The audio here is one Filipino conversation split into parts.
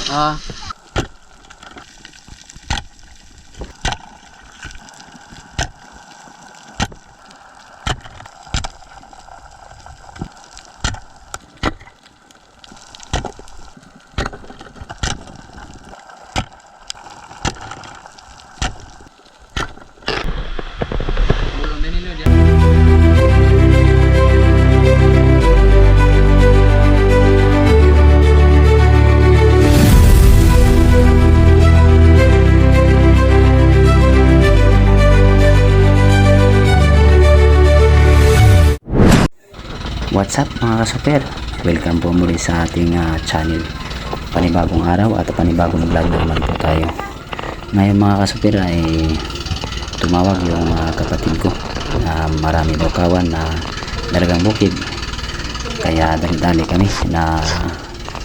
Ah. What's up mga kasuper? Welcome po muli sa ating channel. Panibagong araw at panibagong vlog naman po tayo. Ngayon mga kasuper ay tumawag yung kapatid ko na marami daw kawan na dalagang bukid. Kaya dali-dali kami na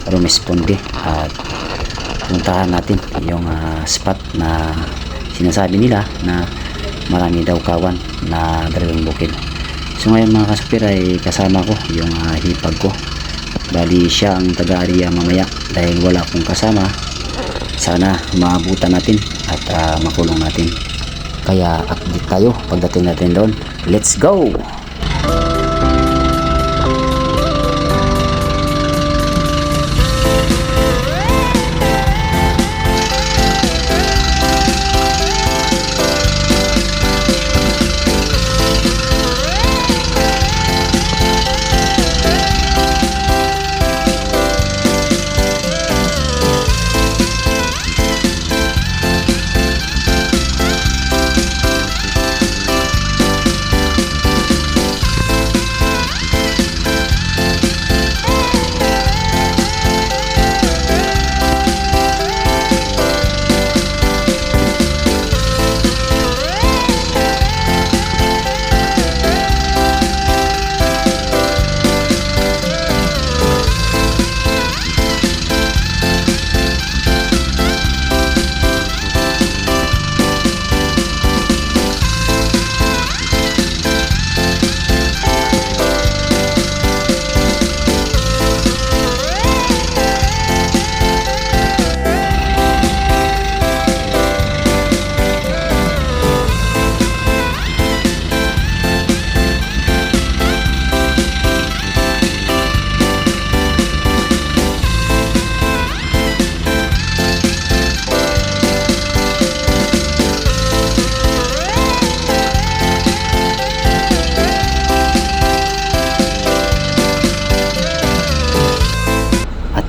rumisponde at puntahan natin yung spot na sinasabi nila na marami daw kawan na dalagang bukid. So ngayon mga kasuper ay kasama ko yung hipag ko. Bali siya ang taga-area mamaya dahil wala akong kasama. Sana maabutan natin at makulong natin. Kaya update tayo pagdating natin doon. Let's go!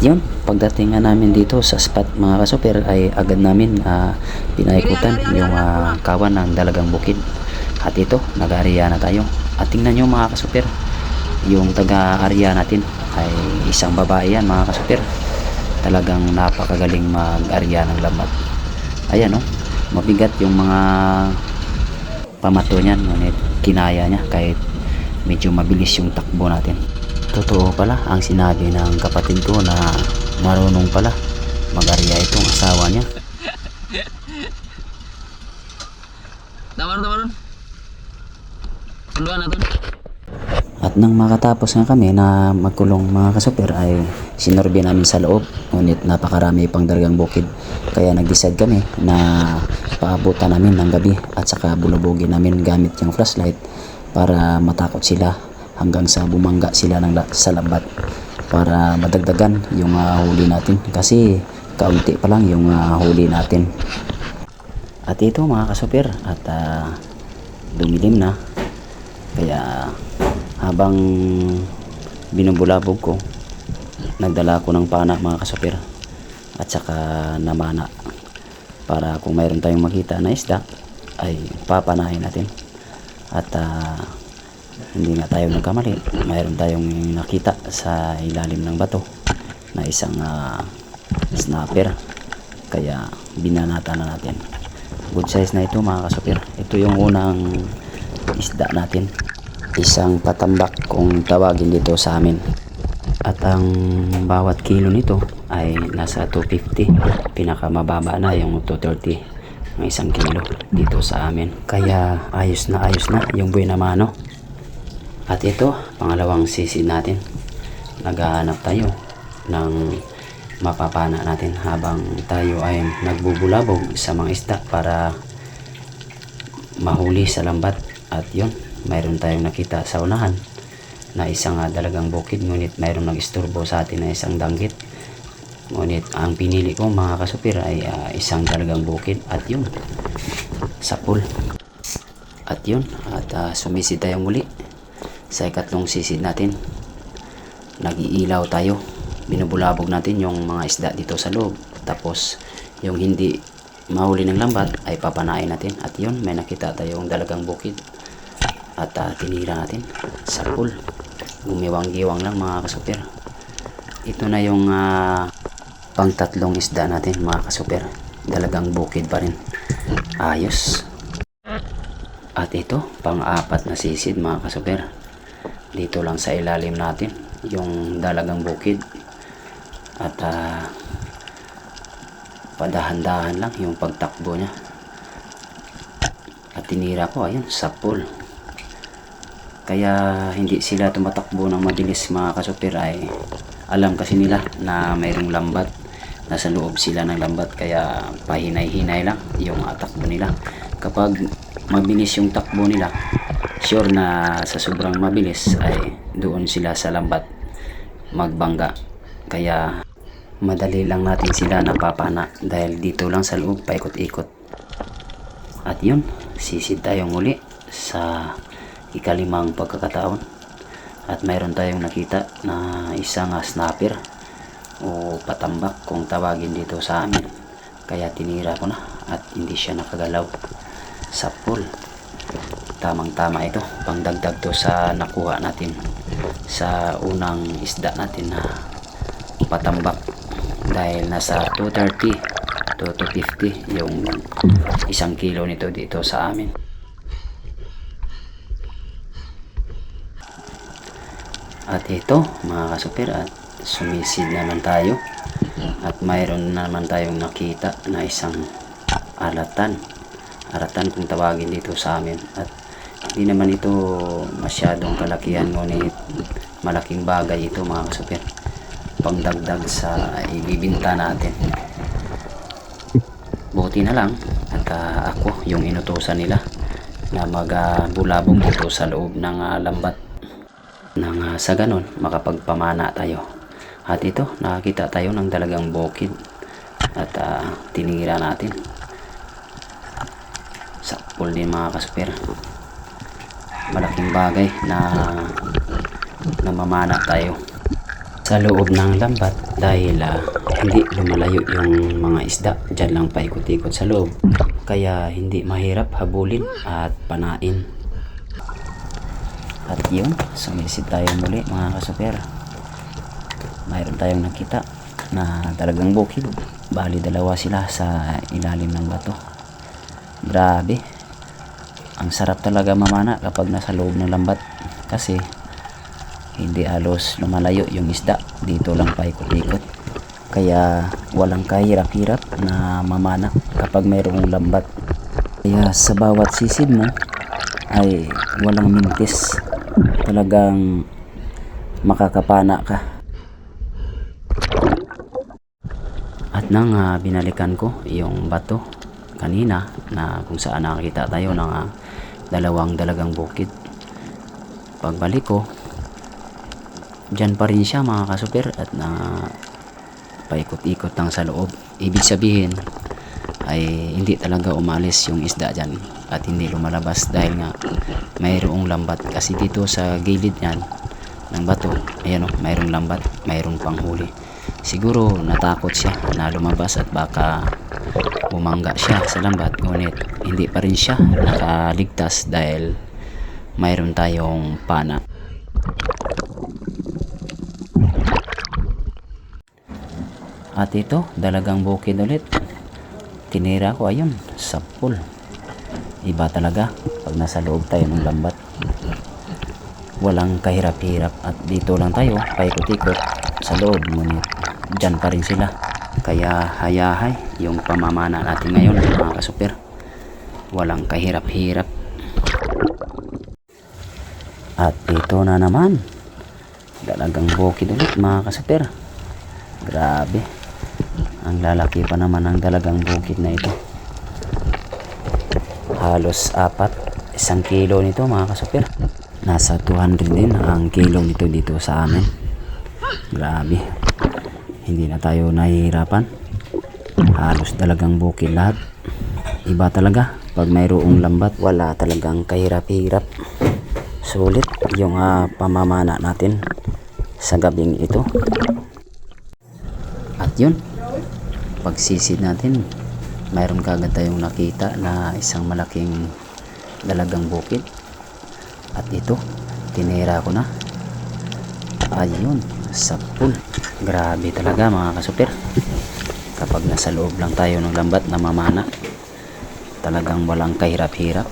Yun, pagdating nga namin dito sa spot mga kasuper ay agad namin pinaikutan yung kawan ng dalagang bukid. At ito, nag-area na tayo. At tingnan nyo mga kasuper, yung taga-area natin ay isang babae yan mga kasuper. Talagang napakagaling mag-area ng lambat. Ayan mabigat yung mga pamato niyan, ngunit kinaya niya kahit medyo mabilis yung takbo natin. Totoo pala ang sinabi ng kapatid ko na marunong pala mag-arya itong asawa niya. Tawar. Sunduan natin. At nang makatapos nga kami na magkulong mga kasuper ay sinorbe namin sa loob. Ngunit napakarami pang dalagang bukid. Kaya nag-decide kami na paabutan namin ng gabi at saka bulubugin namin gamit yung flashlight para matakot sila hanggang sa bumangga sila sa lambat para madagdagan yung huli natin kasi kaunti pa lang yung huli natin. At ito mga kasuper at dumilim na, kaya habang binubulabog ko nagdala ko ng pana mga kasuper at saka namana para kung mayroon tayong makita na isda ay papanahin natin. At hindi nga tayo nagkamali, mayroon tayong nakita sa ilalim ng bato na isang snapper, kaya binanata na natin. Good size na ito mga kasuper. Ito yung unang isda natin, isang patambak kung tawagin dito sa amin. At ang bawat kilo nito ay nasa 250, pinakamababa na yung 230 ng isang kilo dito sa amin. Kaya ayos na yung buhay na mano. At ito, pangalawang sisid natin. Naghahanap tayo ng mapapana natin habang tayo ay nagbubulabog sa mga isda para mahuli sa lambat. At yun, mayroon tayong nakita sa unahan na isang dalagang bukid, ngunit mayroong nag-isturbo sa atin na isang danggit. Ngunit ang pinili ko mga kasupir ay isang dalagang bukid at yun, sapul. At yun, sumisid tayo muli sa ikatlong sisid natin. Nag-iilaw tayo, binubulabog natin yung mga isda dito sa loob, tapos yung hindi mahuli ng lambat ay papanain natin. At yun, may nakita tayong dalagang bukid at tinira natin, sapul. Gumiwang-giwang lang mga kasupir. Ito na yung pang-tatlong isda natin mga kasupir, dalagang bukid pa rin, ayos. At ito, pang-apat na sisid mga kasupir. Dito lang sa ilalim natin yung dalagang bukid. At padahan-dahan lang yung pagtakbo niya. At tinira ko, ayun, sapul. Kaya hindi sila tumatakbo ng mabilis mga kasupir, ay alam kasi nila na mayroong lambat, nasa loob sila ng lambat, kaya pahinay-hinay lang yung takbo nila. Kapag mabilis yung takbo nila, sure na sa sobrang mabilis ay doon sila sa lambat magbangga. Kaya madali lang natin sila napapana dahil dito lang sa loob paikot-ikot. At yun, sisid tayong muli sa ikalimang pagkakataon. At mayroon tayong nakita na isang snapper o patambak kung tawagin dito sa amin. Kaya tinira ko na at hindi siya nakagalaw, sapul. Tamang-tama ito, pangdagdag to sa nakuha natin sa unang isda natin na patambak, dahil nasa 230 to 250 yung isang kilo nito dito sa amin. At ito mga kasupir, at sumisid naman tayo at mayroon naman tayong nakita na isang aratan kung tawagin dito sa amin. At hindi naman ito masyadong kalakihan, ngunit malaking bagay ito mga kasupir, pangdagdag sa ibibinta natin. Buti na lang at ako yung inutusan nila na magbulabog dito sa loob ng lambat, nang sa ganon makapagpamana tayo. At ito, nakakita tayo ng dalagang bukid at tinira natin, sapul din mga kasupir. Malaking bagay na mamana tayo sa loob ng lambat dahil hindi lumalayo yung mga isda, dyan lang paikot-ikot sa loob, kaya hindi mahirap habulin at panain. At yun, sumisid tayo muli mga kasupir. Mayroon tayong nakita na talagang bukid, bali dalawa sila sa ilalim ng bato. Grabe, ang sarap talaga mamana kapag nasa loob ng lambat, kasi hindi halos lumalayo yung isda, dito lang paikot-ikot. Kaya walang kahirap-hirap na mamana kapag mayroong lambat. Kaya sa bawat sisid mo ay walang mintis, talagang makakapana ka. At nang binalikan ko yung bato kanina na kung saan nakakita tayo ng dalawang dalagang bukid, pagbalik ko, dyan pa rin siya mga kasupir, at paikot-ikot lang sa loob. Ibig sabihin ay hindi talaga umalis yung isda dyan at hindi lumalabas, dahil nga mayroong lambat. Kasi dito sa gilid yan ng bato, ayan o, mayroong lambat, mayroong panghuli. Siguro natakot siya na lumabas at baka bumangga siya sa lambat, ngunit hindi pa rin siya nakaligtas dahil mayroon tayong pana. At ito, dalagang bukid ulit, tinira ko, ayun, sapul. Iba talaga pag nasa loob tayo ng lambat, walang kahirap-hirap. At dito lang tayo paikot-ikot sa loob, ngunit dyan pa rin sila. Kaya hayahay yung pamamana natin ngayon mga kasupir, walang kahirap-hirap. At ito na naman, dalagang bukid ulit mga kasuper. Grabe, ang lalaki pa naman ng dalagang bukid na ito. Halos 1 kilo nito mga kasuper. Nasa 200 din ang kilo nito dito sa amin. Grabe, hindi na tayo nahihirapan. Halos dalagang bukid lahat. Iba talaga pag mayroong lambat, wala talagang kahirap-hirap. Sulit yung pamamana natin sa gabing ito. At yun, pagsisid natin, mayroon kagad tayong nakita na isang malaking dalagang bukid. At ito, tinira ko na. Ayun, sa pool. Grabe talaga mga kasuper. Kapag nasa loob lang tayo ng lambat na mamana, talagang walang kahirap-hirap.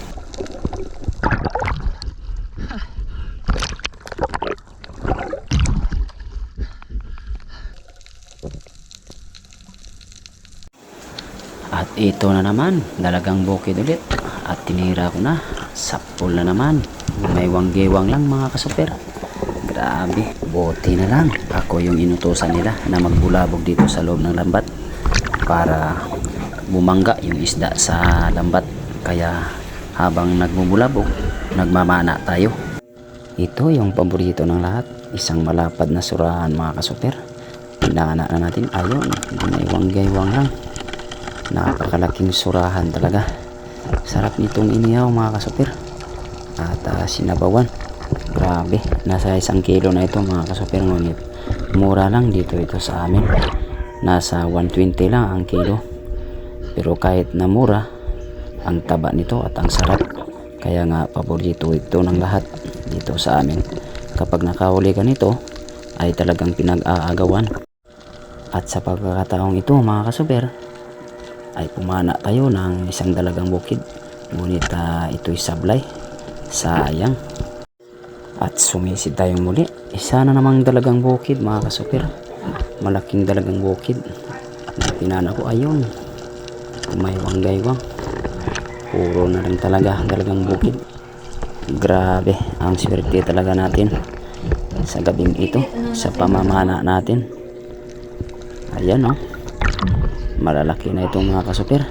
At ito na naman, dalagang bukid ulit. At tinira ko na, sa pool na naman. May wanggiwang lang mga kasuper. Grabe, buti na lang ako yung inutusan nila na magbulabog dito sa loob ng lambat para bumangga yung isda sa lambat. Kaya habang nagbubulabog, nagmamana tayo. Ito yung paborito ng lahat, isang malapad na surahan mga kasuper. Pinana na natin, ayun, may wanggiwang lang. Napakalaking surahan talaga. Sarap nitong inihaw mga kasuper. At sinabawan. Grabe, nasa 1 kilo na ito mga kasuper. Ngunit mura lang dito ito sa amin. Nasa 120 lang ang kilo. Pero kahit na mura, ang taba nito at ang sarap. Kaya nga paborito ito ng lahat dito sa amin. Kapag nakahuli ka nito, ay talagang pinag-aagawan. At sa pagkakataong ito mga kasuper, ay pumana tayo ng isang dalagang bukid. Ngunit ito'y sablay. Sayang. At sumisid tayong muli. Isa na namang dalagang bukid mga kasuper. Malaking dalagang bukid. Pinana ko, ayun, may wanggaywang. Puro na lang talaga dalagang bukid. Grabe, ang swerte talaga natin sa gabing ito, sa pamamana natin. Ayan malalaki na itong mga kasuper.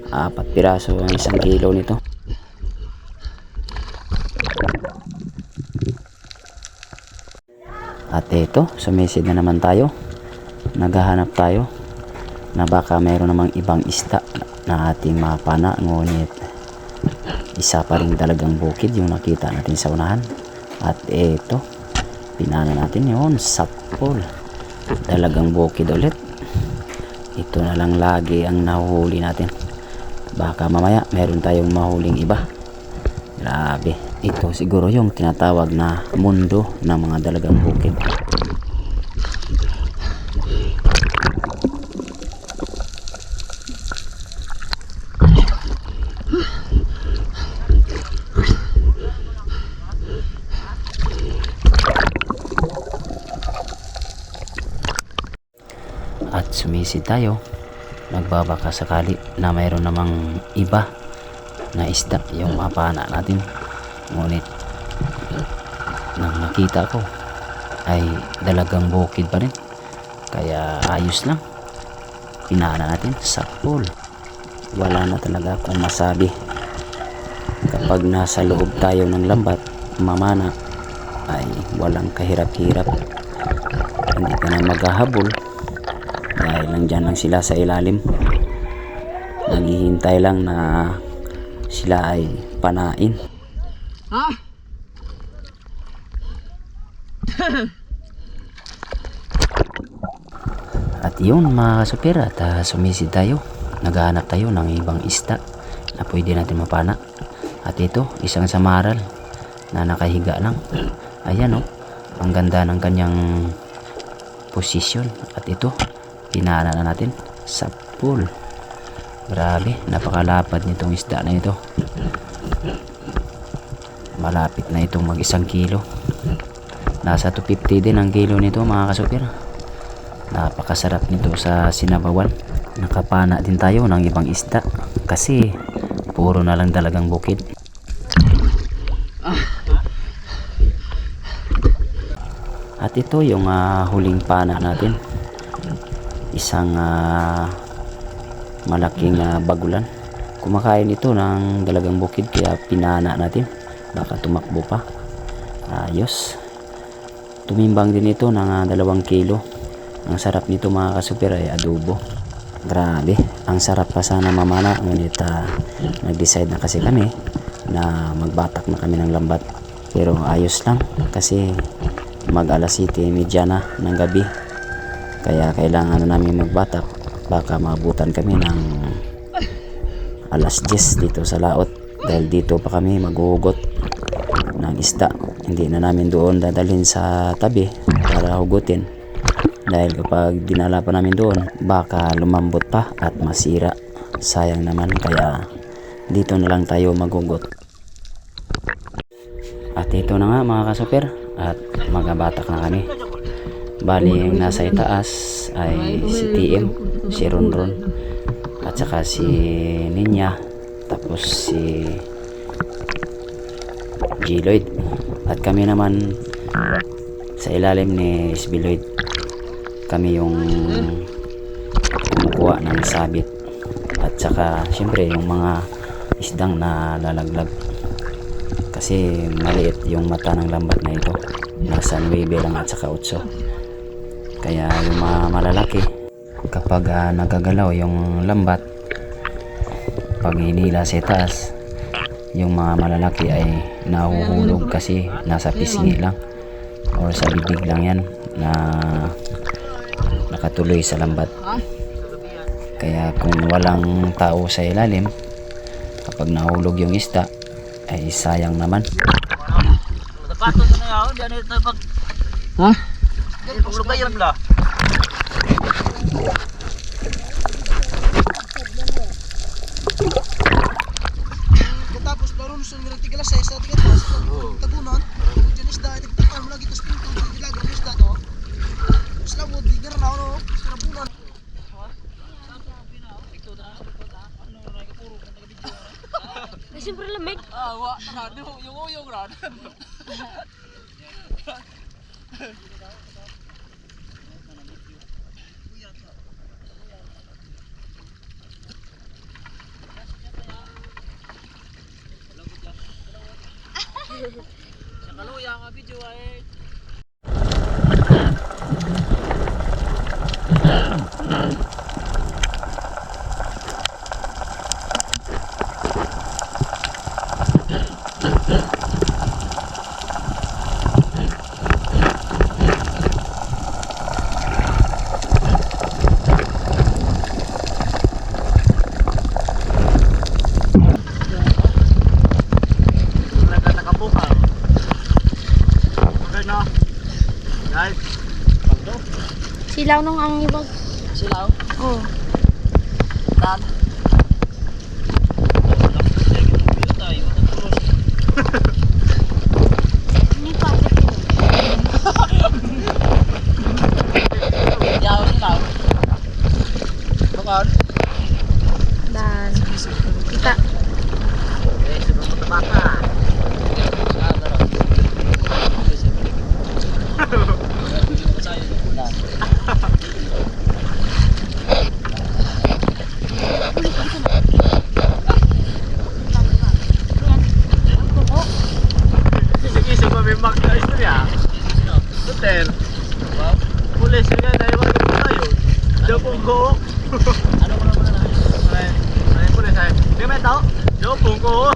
4 piraso ang 1 kilo nito. At ito, sumisid na naman tayo. Naghahanap tayo na baka mayroon namang ibang isda na ating mapana. Ngunit isa pa rin talagang bukid yung nakita natin sa unahan. At ito, pinana natin yun, sapol. Dalagang bukid ulit. Ito na lang lagi ang nahuhuli natin. Baka mamaya meron tayong mahuling iba. Grabe, ito siguro yung tinatawag na mundo ng mga dalagang bukid. At sumisid tayo. Nagbabaka sakali na mayroon namang iba na isda yung mapana natin. Ngunit nang nakita ko ay dalagang bukid pa rin. Kaya ayos lang. Pinana natin sa pool. Wala na talaga akong masabi. Kapag nasa loob tayo ng lambat, mamana, ay walang kahirap-hirap. Hindi ka na maghahabol dahil nandyan lang sila sa ilalim. Naghihintay lang na sila ay panain. At yun mga kasuper, at sumisid tayo. Naghahanap tayo ng ibang isda na pwede natin mapana. At ito, isang samaral na nakahiga lang. Ayan ang ganda ng kanyang posisyon. At ito, pinana na natin sa pool. Grabe, napakalapad nitong isda na ito. Malapit na itong mag 1 kilo. Nasa 250 din ang kilo nito mga kasuper. Napakasarap nito sa sinabawan. Nakapana din tayo ng ibang isda kasi puro na lang dalagang bukid. At ito yung huling pana natin. Isang malaking bagulan. Kumakain ito ng dalagang bukid kaya pinana natin. Baka tumakbo pa. Ayos. Tumimbang din ito ng 2 kilo. Ang sarap nito mga kasuper ay adobo. Grabe, ang sarap pa sana mamana. Ngunit nag-decide na kasi kami na magbatak na kami ng lambat. Pero ayos lang kasi mag 7:30 na ng gabi. Kaya kailangan na namin magbatak. Baka maabutan kami ng 10:00 dito sa laot. Dahil dito pa kami maghuhugot ng isda. Hindi na namin doon dadalhin sa tabi para hugutin. Dahil kapag dinala pa namin doon, baka lumambot pa at masira. Sayang naman, kaya dito na lang tayo maghugot. At ito na nga mga kasuper, at magabatak na kami. Bali yung nasa itaas ay si TM, si Ronron, at saka si Ninya, tapos si G. Lloyd. At kami naman sa ilalim ni SB Lloyd. Kami yung kumukuha ng sabit. At saka syempre yung mga isdang na lalaglag. Kasi maliit yung mata ng lambat na ito. Nasa 9 lang at saka 8. Kaya yung mga malalaki, kapag nagagalaw yung lambat, pag hinila sa taas, yung mga malalaki ay nahuhulog kasi nasa pisngi lang or sa bibig lang yan na nakatuloy sa lambat. Kaya kung walang tao sa ilalim, kapag nahulog yung isda, ay sayang naman. Ha? Tapos baru nusun ngira 3 sa 3 tabunan. Jenis isda ito lagi tas pintu dilaga isda to. Selawod di gerna no, tabunan. Siyempre lamig. Wa, yung uyong ron. Sa kaluya nga video ay Silaw nung ang ibag. silaw. Oh. Dan. Ini pa. Yaw silaw. Bakit? Dan. Kita. Eh, sebelum terbakar. Kisig-kisig pa may magda istorya. Hotel. Pulis nga dahil wala ko tayo. Jopong ko. Ano mo naman na? Ay pulis ay. Di may tao. Jopong ko.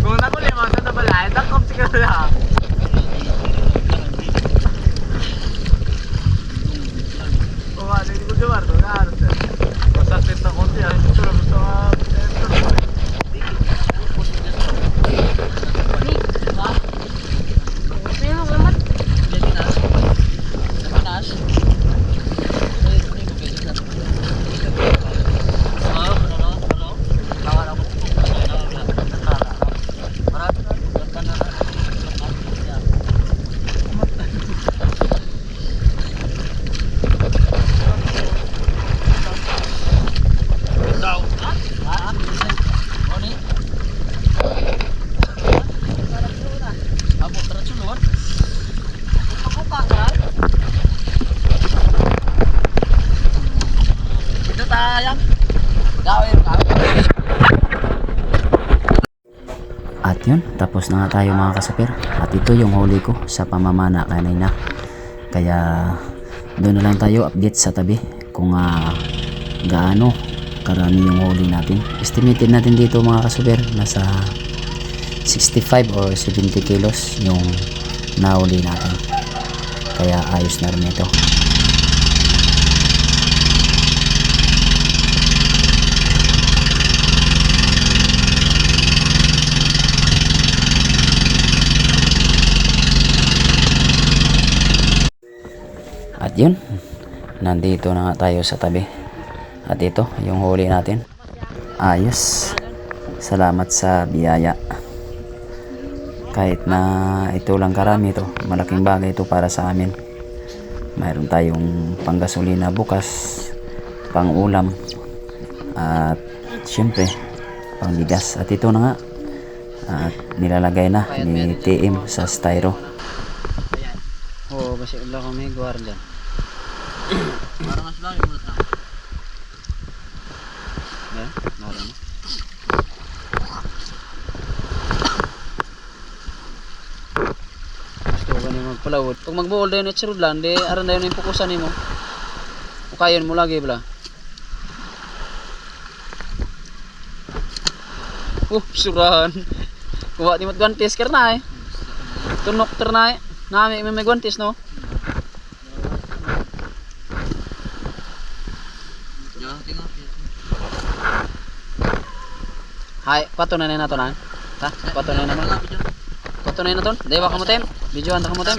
Kung nakulima sa nabalay, takop si kaya. Kung ano hindi ko jawar to, ano to. Masakit na konti ay ito na gusto May mga lamat. Jadi nas. Nas. yun, tapos na nga tayo mga kasupir. At ito yung huli ko sa pamamana kanina. Kaya doon na lang tayo update sa tabi kung gaano karami yung huli natin. Estimated natin dito mga kasupir, nasa 65 or 70 kilos yung nahuli natin. Kaya ayos na rin ito. At yun, nandito na nga tayo sa tabi. At ito, yung huli natin. Ayos. Salamat sa biyaya. Kahit na ito lang karami ito, malaking bagay ito para sa amin. Mayroon tayong panggasolina bukas, pang ulam, at syempre, pang bigas. At ito na nga, at nilalagay na ni TM sa styro. Oo, kasi ulo kami guardian. Parang mas lang yung mulot na. Naroon na. Gusto ko na magpalawod. Pag magbuol dayon at sirudlan, di aran dayon yung pukusan mo. O kayon mo lagi bala. Surahan. Kuha di matguantis karna eh. Tunok ternay. Nami may guantis no. Hai, patunay na nato na. Ha? Patunay na nato. Patunay na ton. Dewa ka mo tem. Videoan ta ka mo tem.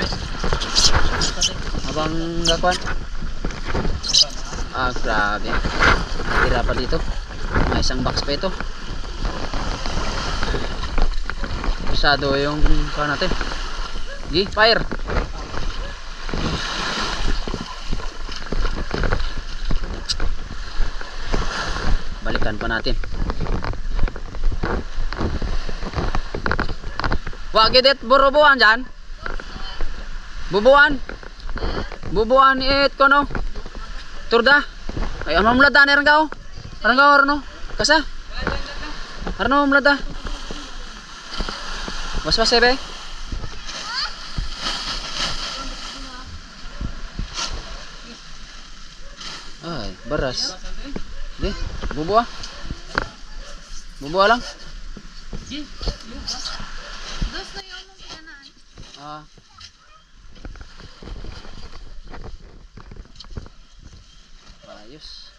Abang gakuan. Grabe. Tira pa dito. May isang box pa ito. Masyado yung kuha natin. Gi, fire. Balikan pa natin. Wag edit burubuan dyan. Bubuan. Bubuan it kono. Turda. Ay amam lada ni ranggaw. Ranggaw arno. Kasa. Arno mlada. Was be. Ay, beras. Di, bubuah. Bubuah lang. Ayos.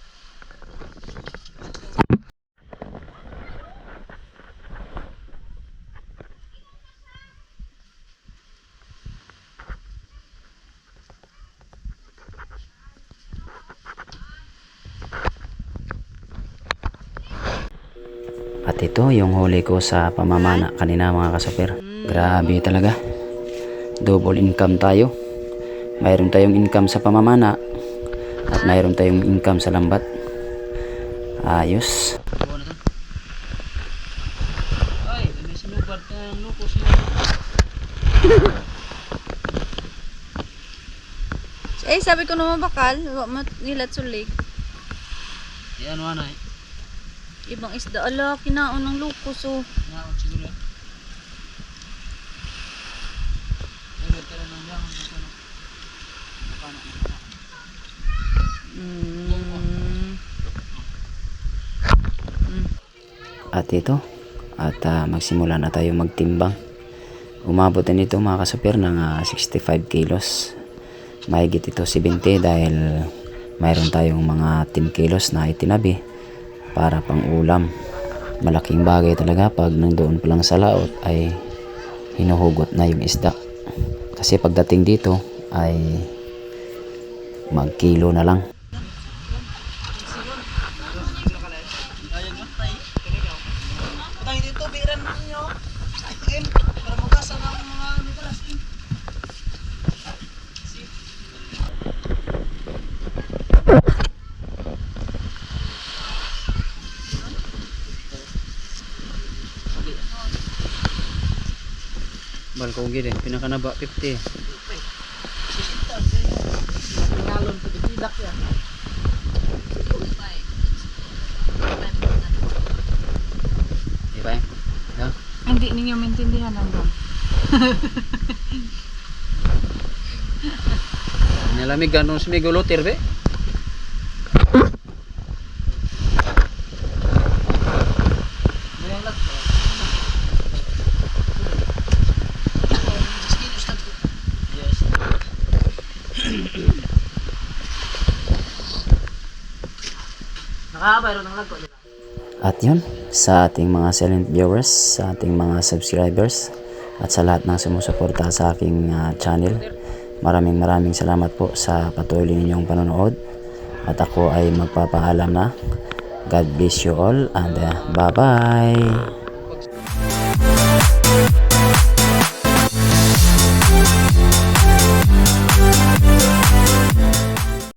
At ito yung huli ko sa pamamana kanina mga kasupir. Grabe talaga. Double income tayo. Mayroon tayong income sa pamamana at mayroon tayong income sa lambat. Ayos. Ay, may sinubad ka ng lukos mo. Eh, sabi ko naman bakal, nilat sulig. Yan ano na eh. Ibang isda, ala, kinaon ng lukos oh. Naon siguro yan. Ay, tira ng yan. At ito, magsimula na tayo magtimbang. Umabot na nito mga kasupir ng 65 kilos. Mahigit ito 70 dahil mayroon tayong mga 10 kilos na itinabi para pang ulam. Malaking bagay talaga pag nandoon pa lang sa laot ay hinuhugot na yung isda. Kasi pagdating dito ay magkilo na lang. Tayo dito, biran ninyo. Para magkasa ng mga mitalas. Balkogi din, pinakanaba 50. Pingalon ko tidak yan. Di ba? Hindi ninyo maintindihan hanggang. Nalamig ka nung smigulotir, be? Nakakabayro ng lagko, di ba? At yun, sa ating mga silent viewers, sa ating mga subscribers, at sa lahat ng sumusuporta sa aking channel, maraming salamat po sa patuloy ninyong panonood. At ako ay magpapaalam na. God bless you all and bye-bye!